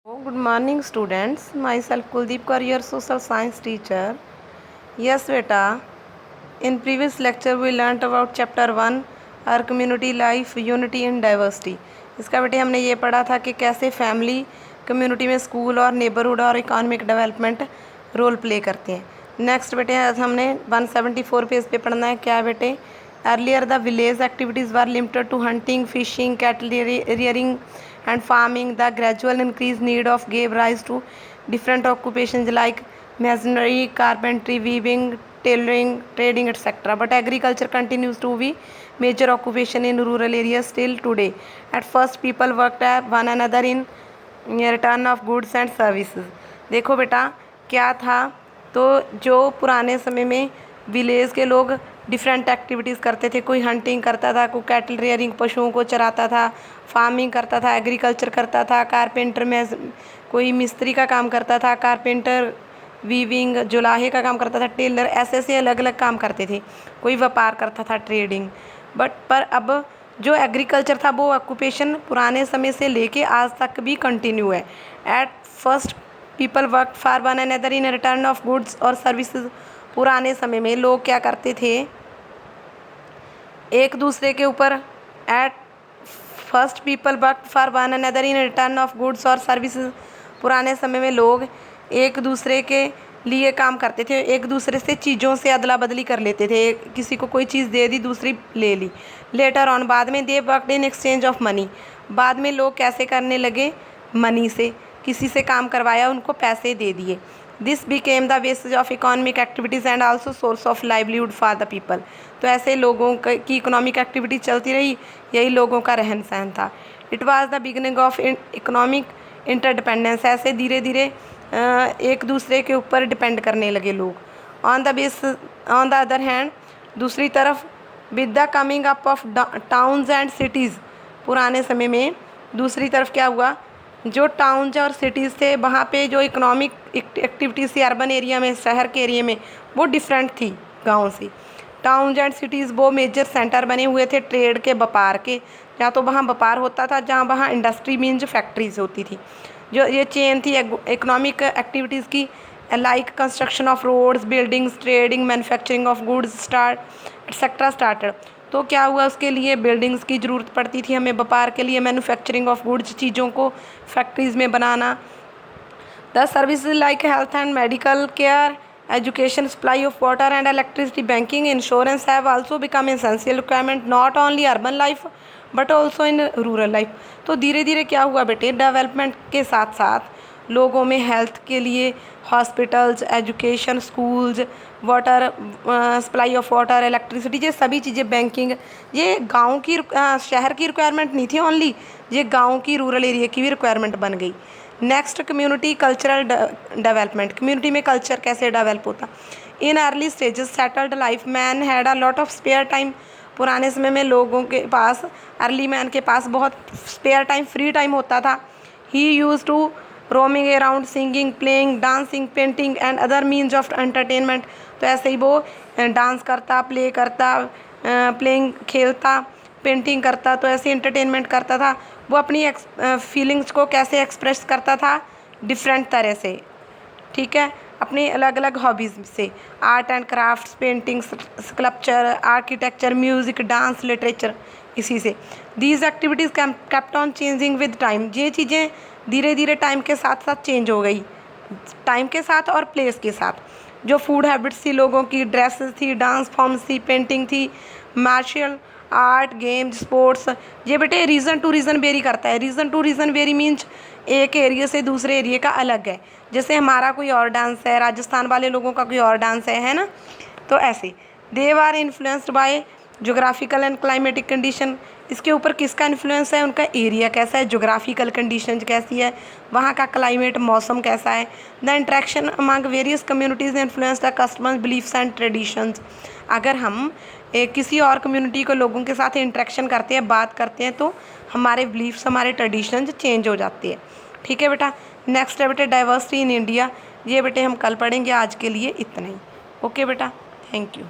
Good morning students. Myself Kuldeep Kaur, your social science teacher. Yes beta, in previous lecture we learnt about chapter 1 our community life, unity and diversity. इसका बेटे हमने ये पढ़ा था कि कैसे family community में स्कूल और नेबरहुड और इकोनॉमिक डेवलपमेंट रोल प्ले करते हैं. नेक्स्ट बेटे आज हमने 174 पेज पे पढ़ना है. क्या बेटे, earlier the village activities were limited to hunting, fishing, cattle rearing and farming. The gradual increased need of gave rise to different occupations like masonry, carpentry, weaving, tailoring, trading, etc. But agriculture continues to be major occupation in rural areas still today. At first people worked at one another in return of goods and services. देखो बेटा क्या था, तो जो पुराने समय में village के लोग डिफरेंट एक्टिविटीज़ करते थे. कोई हंटिंग करता था, कोई कैटल रेयरिंग पशुओं को चराता था, फार्मिंग करता था, एग्रीकल्चर करता था, कारपेंटर में कोई मिस्त्री का काम करता था, कारपेंटर वीविंग जुलाहे का काम करता था, टेलर, ऐसे ऐसे अलग अलग काम करते थे. कोई व्यापार करता था, ट्रेडिंग. पर अब जो एग्रीकल्चर था वो ऑक्यूपेशन पुराने समय से लेके आज तक भी कंटिन्यू है. At first people work for one another in return of goods और सर्विसेज. पुराने समय में लोग क्या करते थे, एक दूसरे के ऊपर. At first people work for one another in return of goods और सर्विसेज. पुराने समय में लोग एक दूसरे के लिए काम करते थे, एक दूसरे से चीज़ों से अदला बदली कर लेते थे. किसी को कोई चीज़ दे दी, दूसरी ले ली. लेटर ऑन बाद में they worked in exchange of money. बाद में लोग कैसे करने लगे, मनी से. किसी से काम करवाया, उनको पैसे दे दिए. This became the basis of economic activities and also source of livelihood for the people. तो ऐसे लोगों की इकोनॉमिक एक्टिविटी चलती रही, यही लोगों का रहन सहन था. It was the beginning of economic interdependence. ऐसे धीरे धीरे एक दूसरे के ऊपर डिपेंड करने लगे लोग. ऑन द अदर हैंड, दूसरी तरफ with the coming up of towns and cities. पुराने समय में दूसरी तरफ क्या हुआ, जो टाउन्स और सिटीज़ थे वहाँ पे जो इकोनॉमिक एक्टिविटीज़ थी अर्बन एरिया में, शहर के एरिया में, वो डिफरेंट थी गांव से. टाउन्स एंड सिटीज़ वो मेजर सेंटर बने हुए थे ट्रेड के, व्यापार के. या तो वहाँ व्यापार होता था, जहाँ वहाँ इंडस्ट्री मीन्स फैक्ट्रीज होती थी. जो ये चेन थी इकोनॉमिक एक्टिविटीज़ की, like construction of roads, buildings, trading, manufacturing of goods etcetera started. तो क्या हुआ, उसके लिए बिल्डिंग्स की ज़रूरत पड़ती थी हमें, व्यापार के लिए मैन्युफैक्चरिंग ऑफ गुड्स, चीज़ों को फैक्ट्रीज़ में बनाना. The services like health and medical care, education, supply of water and electricity, banking, insurance have also become essential requirement not only urban life but also in rural life. तो धीरे धीरे क्या हुआ बेटे, डेवलपमेंट के साथ साथ लोगों में हेल्थ के लिए hospitals, education, schools, water, supply of water, electricity, ये सभी चीज़ें, बैंकिंग, ये गांव की शहर की रिक्वायरमेंट नहीं थी ओनली, ये गांव की रूरल एरिया की भी रिक्वायरमेंट बन गई. Next, community cultural development. Community में कल्चर कैसे डेवलप होता. In early stages settled life man had a lot of spare time. पुराने समय में लोगों के पास, अर्ली मैन के पास बहुत स्पेयर टाइम, फ्री टाइम होता था. He use to roaming around, singing, playing, dancing, painting and other means of entertainment. तो ऐसे ही वो डांस करता, प्ले करता, प्लेइंग खेलता, पेंटिंग करता, तो ऐसे एंटरटेनमेंट करता था. वो अपनी फीलिंग्स को कैसे एक्सप्रेस करता था, डिफरेंट तरह से, ठीक है, अपनी अलग अलग हॉबीज़ से. Art and crafts, painting, sculpture, architecture, music, dance, literature, इसी से. These activities kept on changing with time. ये चीज़ें धीरे धीरे टाइम के साथ साथ चेंज हो गई, टाइम के साथ और प्लेस के साथ. जो फूड हैबिट्स थी लोगों की, ड्रेसेस थी, डांस फॉर्म्स थी, पेंटिंग थी, मार्शल आर्ट, गेम्स, स्पोर्ट्स, ये बेटे रीज़न टू रीज़न वेरी करता है. Region to region vary means एक एरिया से दूसरे एरिया का अलग है. जैसे हमारा कोई और डांस है, राजस्थान वाले लोगों का कोई और डांस है ना. तो ऐसे they are influenced by geographical and climatic condition. इसके ऊपर किसका इन्फ्लुएंस है, उनका एरिया कैसा है, जोग्राफिकल कंडीशन कैसी है, वहाँ का क्लाइमेट, मौसम कैसा है. The interaction among various communities influence the customs, beliefs and traditions. अगर हम किसी और कम्युनिटी को लोगों के साथ इंट्रैक्शन करते हैं, बात करते हैं, तो हमारे बिलीफ्स, हमारे ट्रेडिशंस चेंज हो जाती है. ठीक है बेटा. नेक्स्ट है बेटे डाइवर्सिटी इन इंडिया. ये बेटे हम कल पढ़ेंगे. आज के लिए इतना ही. ओके बेटा, थैंक यू.